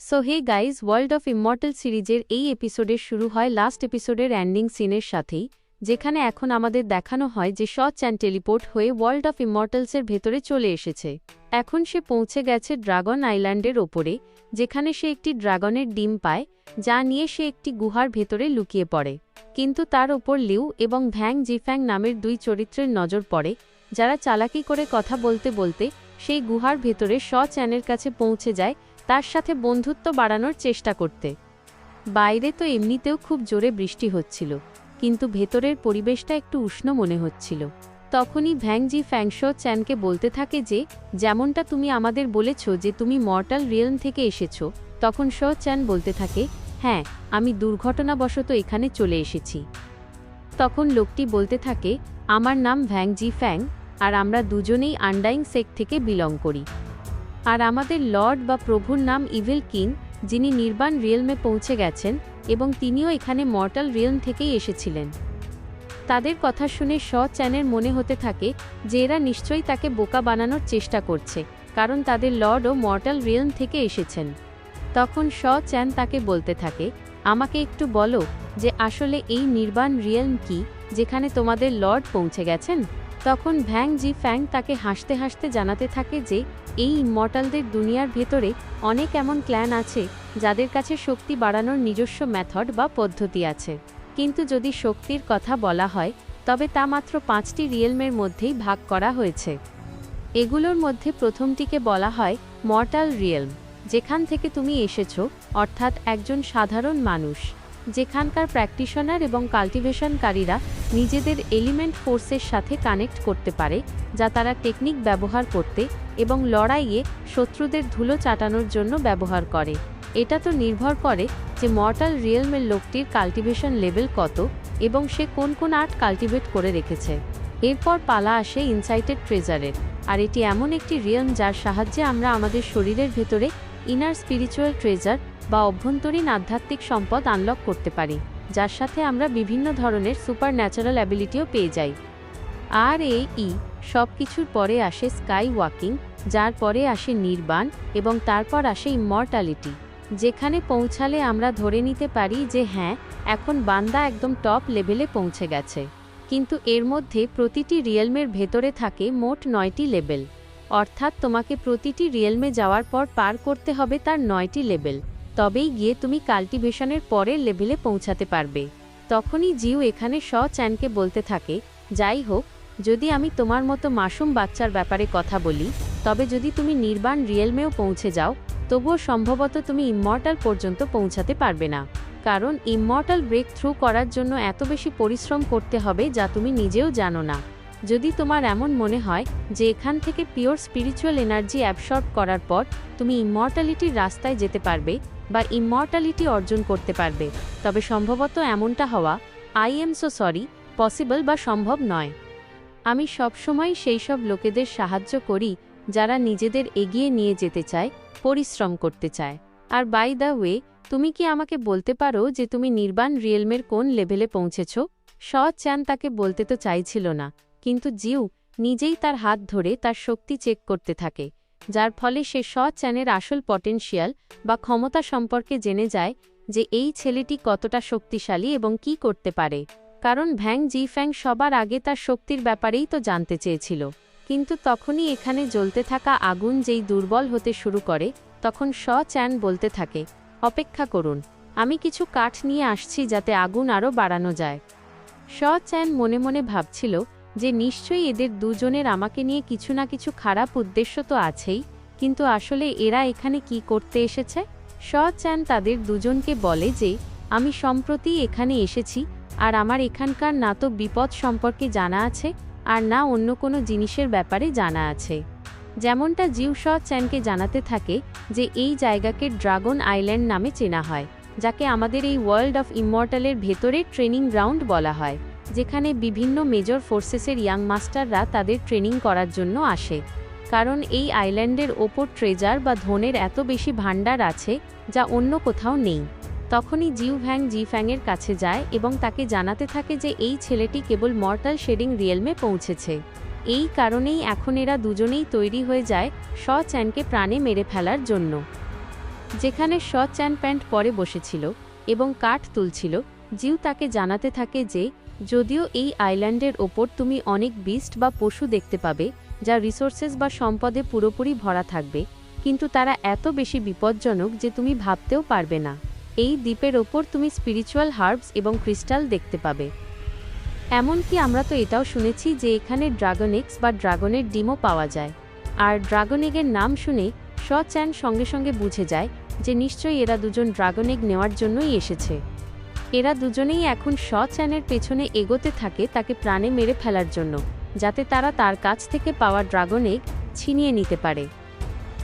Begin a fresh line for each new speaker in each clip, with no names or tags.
So hey guys, world of immortal সিরিজের এই এপিসোডের শুরু হয় লাস্ট এপিসোডের এন্ডিং সিনের সাথেই, যেখানে এখন আমাদের দেখানো হয় যে চ্যান টেলিপোর্ট হয়ে ওয়ার্ল্ড অফ ইমমর্টালসের ভেতরে চলে এসেছে। এখন সে পৌঁছে গেছে ড্রাগন আইল্যান্ডের ওপরে, যেখানে সে একটি ড্রাগনের ডিম পায়, যা নিয়ে সে একটি গুহার ভেতরে লুকিয়ে পড়ে। কিন্তু তার ওপর লিউ এবং ভ্যাং জিফ্যাং নামের দুই চরিত্রের নজর পড়ে, যারা চালাকি করে কথা বলতে বলতে সেই গুহার ভেতরে চ্যানের কাছে পৌঁছে যায় তার সাথে বন্ধুত্ব বাড়ানোর চেষ্টা করতে। বাইরে তো এমনিতেও খুব জোরে বৃষ্টি হচ্ছিল, কিন্তু ভেতরের পরিবেশটা একটু উষ্ণ মনে হচ্ছিল। তখনই ভ্যাং জিফ্যাং চ্যানকে বলতে থাকে যে, যেমনটা তুমি আমাদের বলেছ যে তুমি মর্টাল রিয়েলম থেকে এসেছো। তখন চ্যান বলতে থাকে, হ্যাঁ, আমি দুর্ঘটনাবশত এখানে চলে এসেছি। তখন লোকটি বলতে থাকে, আমার নাম ভ্যাং জিফ্যাং, আর আমরা দুজনেই আনডাইং সেক্ট থেকে বিলং করি। আর আমাদের লর্ড বা প্রভুর নাম ইভিল কিং, যিনি নির্বাণ রিয়েলমে পৌঁছে গেছেন, এবং তিনিও এখানে মর্টাল রিয়েলম থেকেই এসেছিলেন। তাদের কথা শুনে চ্যানের মনে হতে থাকে যে এরা নিশ্চয়ই তাকে বোকা বানানোর চেষ্টা করছে, কারণ তাদের লর্ডও মর্টাল রিয়েলম থেকে এসেছেন। তখন চ্যান তাকে বলতে থাকে, আমাকে একটু বলো যে আসলে এই নির্বাণ রিয়েলম কি, যেখানে তোমাদের লর্ড পৌঁছে গেছেন। তখন ভ্যাং জিফ্যাং তাকে হাসতে হাসতে জানাতে থাকে যে এই ইমমর্টালদের দুনিয়ার ভেতরে অনেক এমন ক্ল্যান আছে যাদের কাছে শক্তি বাড়ানোর নিজস্ব মেথড বা পদ্ধতি আছে, কিন্তু যদি শক্তির কথা বলা হয় তবে তা মাত্র 5টি রিয়েলমের মধ্যেই ভাগ করা হয়েছে। এগুলোর মধ্যে প্রথমটিকে বলা হয় মর্টাল রিয়েলম, যেখান থেকে তুমি এসেছো, অর্থাৎ একজন সাধারণ মানুষ, যেখানকার প্র্যাকটিশনার এবং কাল্টিভেশনকারীরা নিজেদের এলিমেন্ট ফোর্সের সাথে কানেক্ট করতে পারে, যা তারা টেকনিক ব্যবহার করতে এবং লড়াইয়ে শত্রুদের ধুলো চাটানোর জন্য ব্যবহার করে। এটা তো নির্ভর করে যে মর্টাল রিয়েলমের লোকটির কাল্টিভেশন লেভেল কত এবং সে কোন কোন আর্ট কাল্টিভেট করে রেখেছে। এরপর পালা আসে ইনসাইটেড ট্রেজারের, আর এটি এমন একটি রিয়েলম যার সাহায্যে আমরা আমাদের শরীরের ভেতরে ইনার স্পিরিচুয়াল ট্রেজার বা অভ্যন্তরীণ আধ্যাত্মিক সম্পদ আনলক করতে পারি, যার সাথে আমরা বিভিন্ন ধরনের সুপার ন্যাচারাল অ্যাবিলিটিও পেয়ে যাই। আর এই সব কিছুর পরে আসে স্কাই ওয়াকিং, যার পরে আসে নির্বাণ, এবং তারপর আসে ইমমর্টালিটি, যেখানে পৌঁছালে আমরা ধরে নিতে পারি যে হ্যাঁ, এখন বান্দা একদম টপ লেভেলে পৌঁছে গেছে। কিন্তু এর মধ্যে প্রতিটি রিয়েলমের ভেতরে থাকে মোট 9টি লেভেল, অর্থাৎ তোমাকে প্রতিটি রিয়েলমে যাওয়ার পর পার করতে হবে তার 9টি লেভেল, তবেই গিয়ে তুমি কাল্টিভেশনের পরের লেভেলে পৌঁছাতে পারবে। তখনই জিউ এখানে চ্যানকে বলতে থাকে, যাই হোক, যদি আমি তোমার মতো মাসুম বাচ্চার ব্যাপারে কথা বলি, তবে যদি তুমি নির্বাণ রিয়েলমেও পৌঁছে যাও, তবুও সম্ভবত তুমি ইমমর্টাল পর্যন্ত পৌঁছাতে পারবে না, কারণ ইমমর্টাল ব্রেক থ্রু করার জন্য এত বেশি পরিশ্রম করতে হবে যা তুমি নিজেও জানো না। যদি তোমার এমন মনে হয় যে এখান থেকে পিওর স্পিরিচুয়াল এনার্জি অ্যাবসর্ব করার পর তুমি ইমমর্টালিটির রাস্তায় যেতে পারবে বা ইমমর্টালিটি অর্জন করতে পারবে, তবে সম্ভবত এমনটা হওয়া I am so sorry possible বা সম্ভব নয়। আমি সবসময় সেই সব লোকেদের সাহায্য করি যারা নিজেদের এগিয়ে নিয়ে যেতে চায়, পরিশ্রম করতে চায়। আর বাই দ্য ওয়ে, তুমি কি আমাকে বলতে পারো যে তুমি নির্বাণ রিয়েলমের কোন লেভেলে পৌঁছেছ? চ্যান তাকে বলতে তো চাইছিল না, কিন্তু জিউ নিজেই তার হাত ধরে তার শক্তি চেক করতে থাকে, যার ফলে সে চ্যানের আসল পটেনশিয়াল বা ক্ষমতা সম্পর্কে জেনে যায় যে এই ছেলেটি কতটা শক্তিশালী এবং কি করতে পারে। কারণ ভ্যাং জিফ্যাং সবার আগে তার শক্তির ব্যাপারেই তো জানতে চেয়েছিল। কিন্তু তখনই এখানে জ্বলতে থাকা আগুন যেই দুর্বল হতে শুরু করে, তখন চ্যান বলতে থাকে, অপেক্ষা করুন, আমি কিছু কাঠ নিয়ে আসছি যাতে আগুন আরও বাড়ানো যায়। চ্যান মনে মনে ভাবছিল যে নিশ্চয়ই এদের দুজনের আমাকে নিয়ে কিছু না কিছু খারাপ উদ্দেশ্য তো আছেই, কিন্তু আসলে এরা এখানে কি করতে এসেছে? চ্যান তাদের দুজনকে বলে যে আমি সম্প্রতি এখানে এসেছি, আর আমার এখানকার না তো বিপদ সম্পর্কে জানা আছে আর না অন্য কোনো জিনিসের ব্যাপারে জানা আছে। যেমনটা জিউ চ্যানকে জানাতে থাকে যে এই জায়গাকে ড্রাগন আইল্যান্ড নামে চেনা হয়, যাকে আমাদের এই ওয়ার্ল্ড অফ ইমমর্টালের ভেতরে ট্রেনিং গ্রাউন্ড বলা হয়, যেখানে বিভিন্ন মেজর ফোর্সেসের ইয়াং মাস্টাররা তাদের ট্রেনিং করার জন্য আসে। কারণ এই আইল্যান্ডের ওপর ট্রেজার বা ধনের এত বেশি ভাণ্ডার আছে যা অন্য কোথাও নেই। তখনই জিউ ভ্যাং জিফ্যাংয়ের কাছে যায় এবং তাকে জানাতে থাকে যে এই ছেলেটি কেবল মর্টাল শেডিং রিয়েলমে পৌঁছেছে। এই কারণেই এখন এরা দুজনেই তৈরি হয়ে যায় চ্যানকে প্রাণে মেরে ফেলার জন্য। যেখানে শ চ্যান প্যান্ট পরে বসেছিল এবং কাঠ তুলছিল, জিউ তাকে জানাতে থাকে যে যদিও এই আইল্যান্ডের ওপর তুমি অনেক বিস্ট বা পশু দেখতে পাবে যা রিসোর্সেস বা সম্পদে পুরোপুরি ভরা থাকবে, কিন্তু তারা এত বেশি বিপজ্জনক যে তুমি ভাবতেও পারবে না। এই দ্বীপের ওপর তুমি স্পিরিচুয়াল হার্বস এবং ক্রিস্টাল দেখতে পাবে। এমনকি আমরা তো এটাও শুনেছি যে এখানে ড্রাগন এগস বা ড্রাগনের ডিমও পাওয়া যায়। আর ড্রাগন এগের নাম শুনে শ চ্যান সঙ্গে সঙ্গে বুঝে যায় যে নিশ্চয়ই এরা দুজন ড্রাগন এগ নেওয়ার জন্যই এসেছে। এরা দুজনেই এখন শ চ্যানের পেছনে এগোতে থাকে তাকে প্রাণে মেরে ফেলার জন্য, যাতে তারা তার কাছ থেকে পাওয়া ড্রাগন এগ ছিনিয়ে নিতে পারে।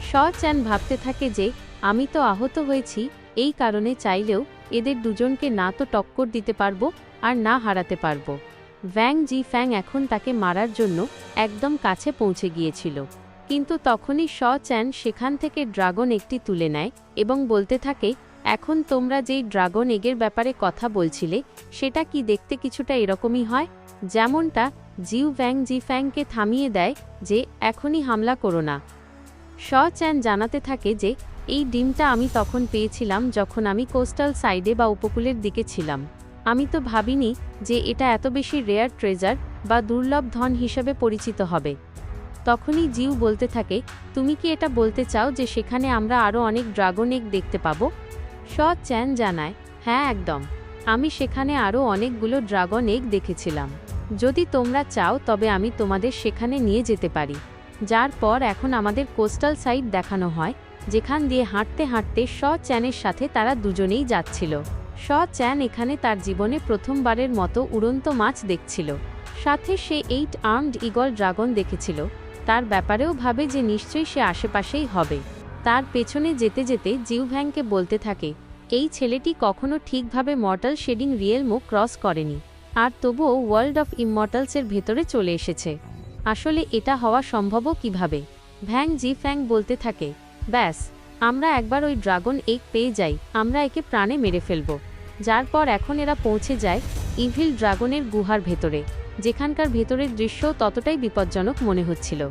শ চ্যান ভাবতে থাকে যে আমি তো আহত হয়েছি, এই কারণে চাইলেও এদের দুজনকে না তো টক্কর দিতে পারবো আর না হারাতে পারবো। ভ্যাং জি ফ্যাং এখন তাকে মারার জন্য একদম কাছে পৌঁছে গিয়েছিল, কিন্তু তখনই শ চ্যান সেখান থেকে ড্রাগন একটি তুলে নেয় এবং বলতে থাকে, এখন তোমরা যেই ড্রাগন এগের ব্যাপারে কথা বলছিলে সেটা কি দেখতে কিছুটা এরকমই হয়, যেমনটা জিউ ভ্যাং জি ফ্যাংকে থামিয়ে দেয় যে এখনই হামলা করো না। শ চ্যান জানাতে থাকে যে এই ডিমটা আমি তখন পেয়েছিলাম যখন আমি কোস্টাল সাইডে বা উপকূলের দিকে ছিলাম। আমি তো ভাবিনি যে এটা এত বেশি রেয়ার ট্রেজার বা দুর্লভ ধন হিসেবে পরিচিত হবে। তখনই জিউ বলতে থাকে, তুমি কি এটা বলতে চাও যে সেখানে আমরা আরও অনেক ড্রাগন এগ দেখতে পাবো? শ চ্যান জানায়, হ্যাঁ একদম, আমি সেখানে আরও অনেকগুলো ড্রাগন এগ দেখেছিলাম। যদি তোমরা চাও তবে আমি তোমাদের সেখানে নিয়ে যেতে পারি। যার পর এখন আমাদের কোস্টাল সাইড দেখানো হয়, যেখান দিয়ে হাঁটতে হাঁটতে শ চ্যানের সাথে তারা দুজনেই যাচ্ছিল। শ চ্যান এখানে তার জীবনে প্রথমবারের মতো উড়ন্ত মাছ দেখছিল, সাথে সে 8 আর্মড ঈগল ড্রাগন দেখেছিল। তার ব্যাপারেও ভাবে যে নিশ্চয়ই সে আশেপাশেই হবে। তার পেছনে যেতে যেতে জিউ ভ্যাংকে বলতে থাকে, এই ছেলেটি কখনো ঠিকভাবে মর্টাল শেডিং রিয়েলমও ক্রস করেনি, আর তবুও ওয়ার্ল্ড অফ ইমমর্টালসের ভেতরে চলে এসেছে। আসলে এটা হওয়া সম্ভবও কিভাবে? ভ্যাং জি ফ্যাং বলতে থাকে, ব্যাস, আমরা একবার ওই ড্রাগন এগ পেয়ে যাই, আমরা একে প্রাণে মেরে ফেলব। যার পর এখন এরা পৌঁছে যায় ইভিল ড্রাগনের গুহার ভেতরে, যেখানকার ভেতরের দৃশ্যও ততটাই বিপজ্জনক মনে হচ্ছিল।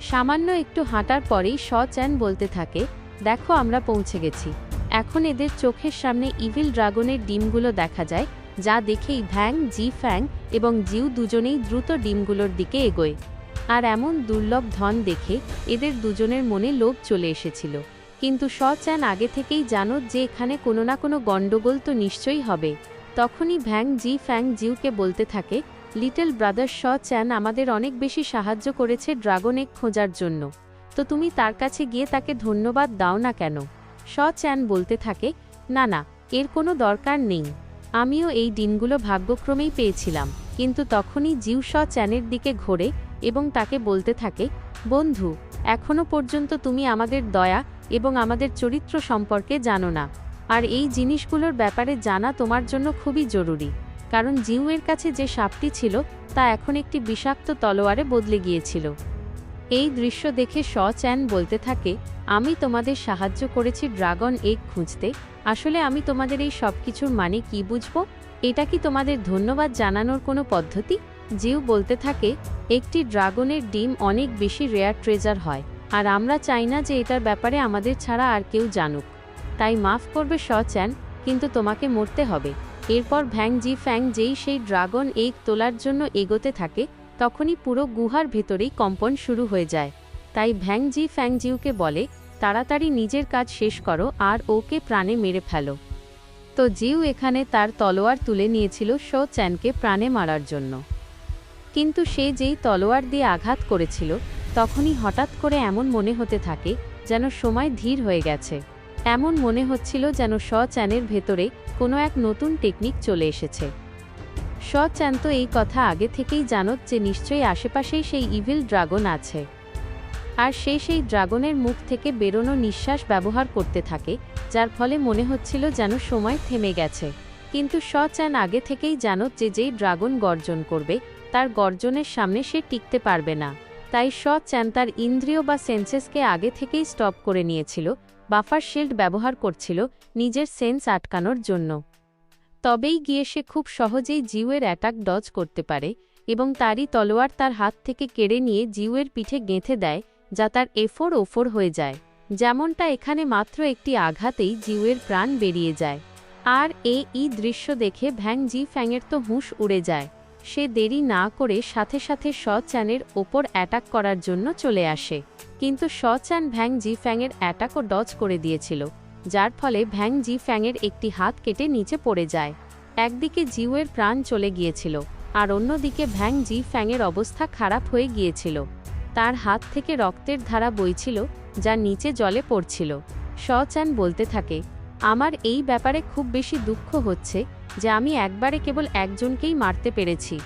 সামান্য একটু হাঁটার পরেই শ চ্যান বলতে থাকে, দেখো আমরা পৌঁছে গেছি। এখন এদের চোখের সামনে ইভিল ড্রাগনের ডিমগুলো দেখা যায়, যা দেখেই ভ্যাং জি ফ্যাং এবং জিউ দুজনেই দ্রুত ডিমগুলোর দিকে এগোয়। আর এমন দুর্লভ ধন দেখে এদের দুজনের মনে লোভ চলে এসেছিল, কিন্তু শ চ্যান আগে থেকেই জানো যে এখানে কোনো না কোনো গণ্ডগোল তো নিশ্চয়ই হবে। তখনই ভ্যাং জি ফ্যাং জিউকে বলতে থাকে, লিটল ব্রাদার শ চ্যান আমাদের অনেক বেশি সাহায্য করেছে ড্রাগন এগ খোঁজার জন্য, তো তুমি তার কাছে গিয়ে তাকে ধন্যবাদ দাও না কেন? শ চ্যান বলতে থাকে, না না, এর কোনো দরকার নেই, আমিও এই ডিমগুলো ভাগ্যক্রমেই পেয়েছিলাম। কিন্তু তখনই জিউ শ চ্যানের দিকে ঘোরে এবং তাকে বলতে থাকে, বন্ধু, এখনো পর্যন্ত তুমি আমাদের দয়া এবং আমাদের চরিত্র সম্পর্কে জানো না, আর এই জিনিসগুলোর ব্যাপারে জানা তোমার জন্য খুবই জরুরি, কারণ জিউয়ের কাছে যে সাপটি ছিল তা এখন একটি বিষাক্ত তলোয়ারে বদলে গিয়েছিল। এই দৃশ্য দেখে শ চ্যান বলতে থাকে, আমি তোমাদের সাহায্য করেছি ড্রাগন এগ খুঁজতে, আসলে আমি তোমাদের এই সব কিছুর মানে কি বুঝবো? এটা কি তোমাদের ধন্যবাদ জানানোর কোনো পদ্ধতি? জিউ বলতে থাকে, একটি ড্রাগনের ডিম অনেক বেশি রেয়ার ট্রেজার হয়, আর আমরা চাই না যে এটার ব্যাপারে আমাদের ছাড়া আর কেউ জানুক। তাই মাফ করবে শ চ্যান, কিন্তু তোমাকে মরতে হবে। এরপর ভ্যাং জি ফ্যাং যেই সেই ড্রাগন এগ তোলার জন্য এগোতে থাকে, তখনই পুরো গুহার ভেতরেই কম্পন শুরু হয়ে যায়। তাই ভ্যাং জি ফ্যাং জিউকে বলে, তাড়াতাড়ি নিজের কাজ শেষ করো আর ওকে প্রাণে মেরে ফেলো। তো জিউ এখানে তার তলোয়ার তুলে নিয়েছিল শ চ্যানকে প্রাণে মারার জন্য, কিন্তু সে যেই তলোয়ার দিয়ে আঘাত করেছিল তখনই হঠাৎ করে এমন মনে হতে থাকে যেন সময় ধীর হয়ে গেছে। এমন মনে হচ্ছিল যেন শ চ্যানের ভেতরে কোনো এক নতুন টেকনিক চলে এসেছে। শ চ্যান তো এই কথা আগে থেকেই জানত যে নিশ্চয়ই আশেপাশেই সেই ইভিল ড্রাগন আছে, আর সে সেই ড্রাগনের মুখ থেকে বেরোনো নিঃশ্বাস ব্যবহার করতে থাকে, যার ফলে মনে হচ্ছিল যেন সময় থেমে গেছে। কিন্তু শ চ্যান আগে থেকেই জানত যে যেই ড্রাগন গর্জন করবে তার গর্জনের সামনে সে টিকতে পারবে না। তাই শ চ্যান তার ইন্দ্রিয় বা সেন্সেসকে আগে থেকেই স্টপ করে নিয়েছিল, বাফার শিল্ড ব্যবহার করছিল নিজের সেন্স আটকানোর জন্য। তবেই গিয়ে সে খুব সহজেই জিউয়ের অ্যাটাক ডজ করতে পারে এবং তারই তলোয়ার তার হাত থেকে কেড়ে নিয়ে জিউয়ের পিঠে গেঁথে দেয়, যা তার এফোর ওফোর হয়ে যায়। যেমনটা এখানে মাত্র একটি আঘাতেই জিউয়ের প্রাণ বেরিয়ে যায়। আর এই দৃশ্য দেখে ভ্যাং জি ফ্যাংয়ের তো হুঁশ উড়ে যায়। সে দেরি না করে সাথে সাথে শ চ্যানের ওপর অ্যাটাক করার জন্য চলে আসে, কিন্তু শ চ্যান ভ্যাং জি ফ্যাংয়ের অ্যাটাকও ডজ করে দিয়েছিল, যার ফলে ভ্যাং জি ফ্যাংয়ের একটি হাত কেটে নিচে পড়ে যায়। একদিকে জিউয়ের প্রাণ চলে গিয়েছিল, আর অন্যদিকে ভ্যাং জি ফ্যাংয়ের অবস্থা খারাপ হয়ে গিয়েছিল। তার হাত থেকে রক্তের ধারা বইছিল, যা নিচে জলে পড়ছিল। শ চ্যান বলতে থাকে, আমার এই ব্যাপারে খুব বেশি দুঃখ হচ্ছে যে আমি একবারে কেবল একজনকেই মারতে পেরেছি,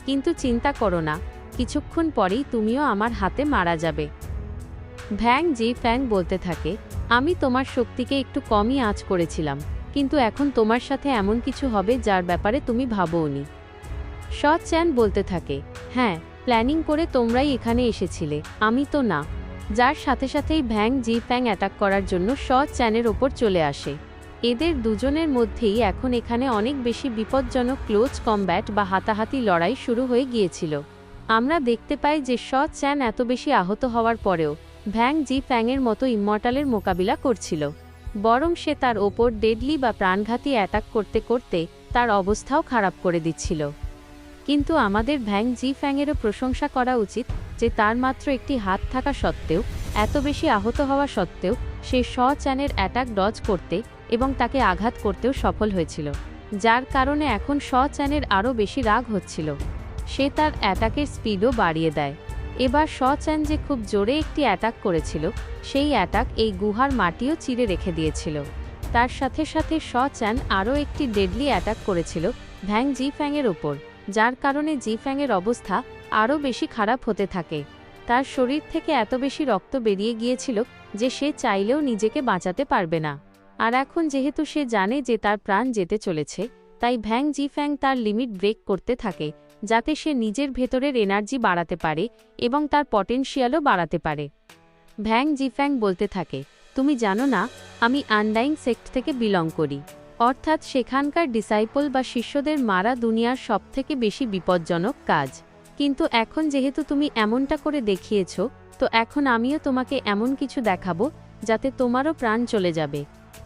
কিন্তু চিন্তা করো না, কিছুক্ষণ পরেই তুমিও আমার হাতে মারা যাবে। ভ্যাং জি ফ্যাং বলতে থাকে, আমি তোমার শক্তিকে একটু কমই আঁচ করেছিলাম, কিন্তু এখন তোমার সাথে এমন কিছু হবে যার ব্যাপারে তুমি ভাবোওনি। শ চ্যান বলতে থাকে, হ্যাঁ, প্ল্যানিং করে তোমরাই এখানে এসেছিলে, আমি তো না। যার সাথে সাথেই ভ্যাং জি ফ্যাং অ্যাটাক করার জন্য শ চ্যানের ওপর চলে আসে। এদের দুজনের মধ্যেই এখন এখানে অনেক বেশি বিপজ্জনক ক্লোজ কমব্যাট বা হাতাহাতি লড়াই শুরু হয়ে গিয়েছিল। আমরা দেখতে পাই যে শ চ্যান এত বেশি আহত হওয়ার পরেও ভ্যাং জি ফ্যাংয়ের মতো ইমমর্টালের মোকাবিলা করছিল, বরং সে তার ওপর ডেডলি বা প্রাণঘাতী অ্যাটাক করতে করতে তার অবস্থাও খারাপ করে দিচ্ছিল। কিন্তু আমাদের ভ্যাং জি ফ্যাংয়েরও প্রশংসা করা উচিত যে তার মাত্র একটি হাত থাকা সত্ত্বেও, এত বেশি আহত হওয়া সত্ত্বেও সে শ চ্যানের অ্যাটাক ডজ করতে এবং তাকে আঘাত করতেও সফল হয়েছিল, যার কারণে এখন শ চ্যানের আরও বেশি রাগ হচ্ছিল। সে তার অ্যাটাকের স্পিডও বাড়িয়ে দেয়। এবার শ চ্যান যে খুব জোরে একটি অ্যাটাক করেছিল, সেই অ্যাটাক এই গুহার মাটিও চিরে রেখে দিয়েছিল। তার সাথে সাথে শ চ্যান আরও একটি ডেডলি অ্যাটাক করেছিল ভ্যাং জি ফ্যাংয়ের ওপর, যার কারণে জি ফ্যাংয়ের অবস্থা আরও বেশি খারাপ হতে থাকে। তার শরীর থেকে এত বেশি রক্ত বেরিয়ে গিয়েছিল যে সে চাইলেও নিজেকে বাঁচাতে পারবে না। আর এখন যেহেতু সে জানে যে তার প্রাণ যেতে চলেছে, তাই ভ্যাং জি ফ্যাং তার লিমিট ব্রেক করতে থাকে, যাতে সে নিজের ভেতরের এনার্জি বাড়াতে পারে এবং তার পটেনশিয়ালও বাড়াতে পারে। ভ্যাং জি ফ্যাং বলতে থাকে, তুমি জানো না, আমি আনডাইং সেক্ট থেকে বিলং করি, অর্থাৎ সেখানকার ডিসাইপল বা শিষ্যদের মারা দুনিয়ার সবথেকে বেশি বিপজ্জনক কাজ। কিন্তু এখন যেহেতু তুমি এমনটা করে দেখিয়েছ, তো এখন আমিও তোমাকে এমন কিছু দেখাবো যাতে তোমারও প্রাণ চলে যাবে।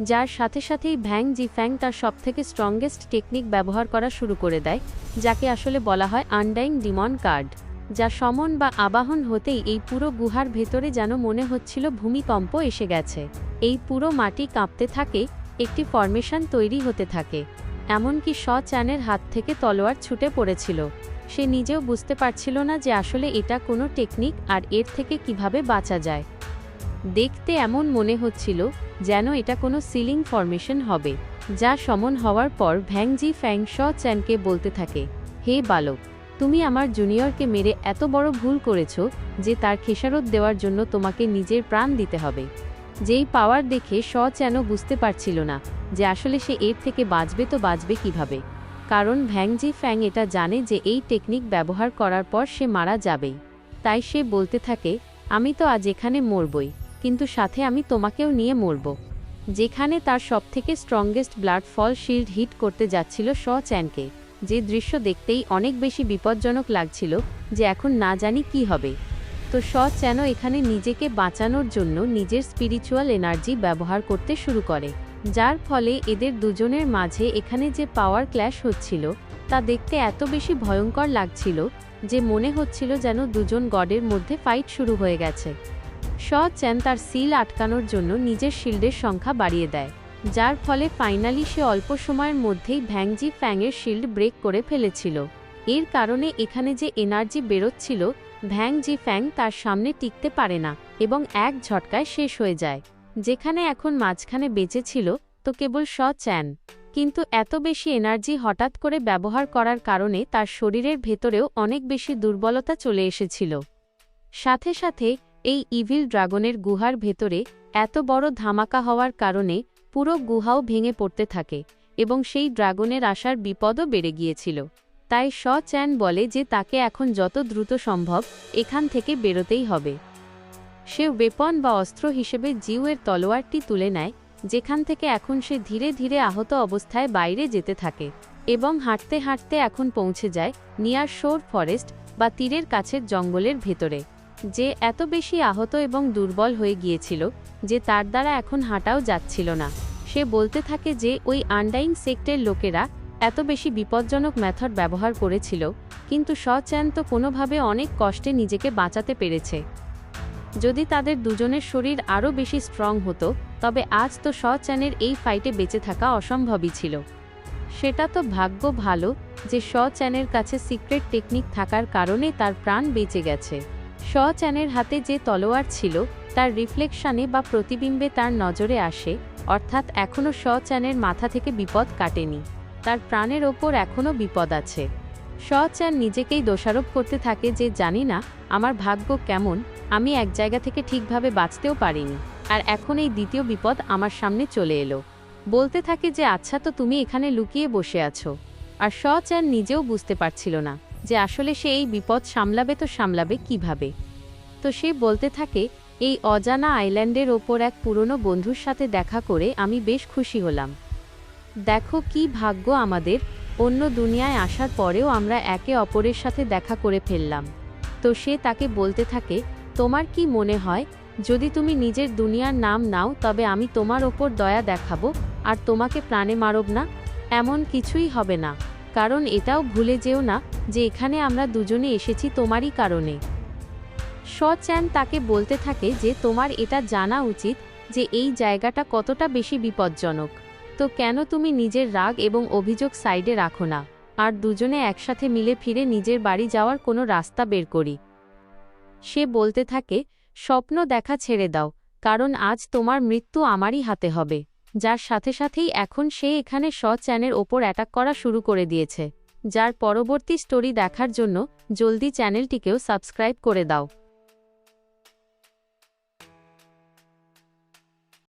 যার সাথে সাথেই ভ্যাং জি ফ্যাং তার সবথেকে স্ট্রংগেস্ট টেকনিক ব্যবহার করা শুরু করে দেয়, যাকে আসলে বলা হয় আনডাইং ডিমন কার্ড, যা সমন বা আবাহন হতেই এই পুরো গুহার ভেতরে যেন মনে হচ্ছিল ভূমিকম্প এসে গেছে। এই পুরো মাটি কাঁপতে থাকে, একটি ফরমেশন তৈরি হতে থাকে। এমনকি শ চ্যানের হাত থেকে তলোয়ার ছুটে পড়েছিল। সে নিজেও বুঝতে পারছিল না যে আসলে এটা কোনো টেকনিক আর এর থেকে কিভাবে বাঁচা যায়। দেখতে এমন মনে হচ্ছিল যেন এটা কোনো সিলিং ফরমেশন হবে, যা সমন হওয়ার পর ভ্যাং জি ফ্যাং শ চ্যানকে বলতে থাকে, হে বালক, তুমি আমার জুনিয়রকে মেরে এত বড় ভুল করেছ যে তার খেসারত দেওয়ার জন্য তোমাকে নিজের প্রাণ দিতে হবে। যেই পাওয়ার দেখে শ চ্যানও বুঝতে পারছিল না যে আসলে সে এর থেকে বাঁচবে তো বাঁচবে কিভাবে, কারণ ভ্যাং জি ফ্যাং এটা জানে যে এই টেকনিক ব্যবহার করার পর সে মারা যাবেই। তাই সে বলতে থাকে, আমি তো আজ এখানে মরবই, কিন্তু সাথে আমি তোমাকেও নিয়ে মরব। যেখানে তার সবথেকে স্ট্রংগেস্ট ব্লাড ফল শিল্ড হিট করতে যাচ্ছিল শ চ্যানকে, যে দৃশ্য দেখতেই অনেক বেশি বিপজ্জনক লাগছিল যে এখন না জানি কি হবে। তো শ চ্যানও এখানে নিজেকে বাঁচানোর জন্য নিজের স্পিরিচুয়াল এনার্জি ব্যবহার করতে শুরু করে, যার ফলে এদের দুজনের মাঝে এখানে যে পাওয়ার ক্ল্যাশ হচ্ছিল তা দেখতে এত বেশি ভয়ঙ্কর লাগছিল যে মনে হচ্ছিল যেন দুজন গডের মধ্যে ফাইট শুরু হয়ে গেছে। শ চ্যান তার সিল আটকানোর জন্য নিজের শিল্ডের সংখ্যা বাড়িয়ে দেয়, যার ফলে ফাইনালি সে অল্প সময়ের মধ্যেই ভ্যাং জি ফ্যাংয়ের শিল্ড ব্রেক করে ফেলেছিল। এর কারণে এখানে যে এনার্জি বেরোচ্ছিল, ভ্যাং জি ফ্যাং তার সামনে টিকতে পারে না এবং এক ঝটকায় শেষ হয়ে যায়। যেখানে এখন মাঝখানে বেঁচে ছিল তো কেবল শ চ্যান, কিন্তু এত বেশি এনার্জি হঠাৎ করে ব্যবহার করার কারণে তার শরীরের ভেতরেও অনেক বেশি দুর্বলতা চলে এসেছিল। সাথে সাথে এই ইভিল ড্রাগনের গুহার ভেতরে এত বড় ধামাকা হওয়ার কারণে পুরো গুহাও ভেঙে পড়তে থাকে এবং সেই ড্রাগনের আসার বিপদও বেড়ে গিয়েছিল। তাই শ চ্যান বলে যে তাকে এখন যত দ্রুত সম্ভব এখান থেকে বেরোতেই হবে। সে ওয়েপন বা অস্ত্র হিসেবে জিউয়ের তলোয়ারটি তুলে নেয়, যেখান থেকে এখন সে ধীরে ধীরে আহত অবস্থায় বাইরে যেতে থাকে এবং হাঁটতে হাঁটতে এখন পৌঁছে যায় নিয়ার শোর ফরেস্ট বা তীরের কাছের জঙ্গলের ভেতরে। যে এত বেশি আহত এবং দুর্বল হয়ে গিয়েছিল যে তার দ্বারা এখন হাঁটাও যাচ্ছিল না। সে বলতে থাকে যে ওই আনডাইং সেক্টের লোকেরা এত বেশি বিপজ্জনক মেথড ব্যবহার করেছিল, কিন্তু শ চ্যান তো কোনোভাবে অনেক কষ্টে নিজেকে বাঁচাতে পেরেছে। যদি তাদের দুজনের শরীর আরও বেশি স্ট্রং হতো তবে আজ তো শ চ্যানের এই ফাইটে বেঁচে থাকা অসম্ভবই ছিল। সেটা তো ভাগ্য ভালো যে শ চ্যানের কাছে সিক্রেট টেকনিক থাকার কারণে তার প্রাণ বেঁচে গেছে। শ চ্যানের হাতে যে তলোয়ার ছিল তার রিফ্লেকশনে বা প্রতিবিম্বে তার নজরে আসে, অর্থাৎ এখনও শ চ্যানের মাথা থেকে বিপদ কাটেনি, তার প্রাণের ওপর এখনও বিপদ আছে। শ চ্যান নিজেকেই দোষারোপ করতে থাকে যে জানি না আমার ভাগ্য কেমন, আমি এক জায়গা থেকে ঠিকভাবে বাঁচতেও পারিনি, আর এখন এই দ্বিতীয় বিপদ আমার সামনে চলে এলো। বলতে থাকে যে আচ্ছা, তো তুমি এখানে লুকিয়ে বসে আছো। আর শ চ্যান নিজেও বুঝতে পারছিল না যে আসলে সে এই বিপদ সামলাবে তো সামলাবে কিভাবে। তো সে বলতে থাকে, এই অজানা আইল্যান্ডের ওপর এক পুরনো বন্ধুর সাথে দেখা করে আমি বেশ খুশি হলাম। দেখো কি ভাগ্য আমাদের, অন্য দুনিয়ায় আসার পরেও আমরা একে অপরের সাথে দেখা করে ফেললাম। তো সে তাকে বলতে থাকে, তোমার কি মনে হয় যদি তুমি নিজের দুনিয়ার নাম নাও তবে আমি তোমার ওপর দয়া দেখাবো আর তোমাকে প্রাণে মারব না? এমন কিছুই হবে না, কারণ এটাও ভুলে যেও না যে এখানে আমরা দুজনে এসেছি তোমারই কারণে। শ চ্যান তাকে বলতে থাকে যে তোমার এটা জানা উচিত যে এই জায়গাটা কতটা বেশি বিপজ্জনক, তো কেন তুমি নিজের রাগ এবং অভিযোগ সাইডে রাখো না আর দুজনে একসাথে মিলে ফিরে নিজের বাড়ি যাওয়ার কোনো রাস্তা বের করি। সে বলতে থাকে, স্বপ্ন দেখা ছেড়ে দাও, কারণ আজ তোমার মৃত্যু আমারই হাতে হবে। যার সাথে সাথেই এখন সে এখানে শ চ্যানের ওপর অ্যাটাক করা শুরু করে দিয়েছে। যার পরবর্তী স্টোরি দেখার জন্য জলদি চ্যানেলটিকেও সাবস্ক্রাইব করে দাও।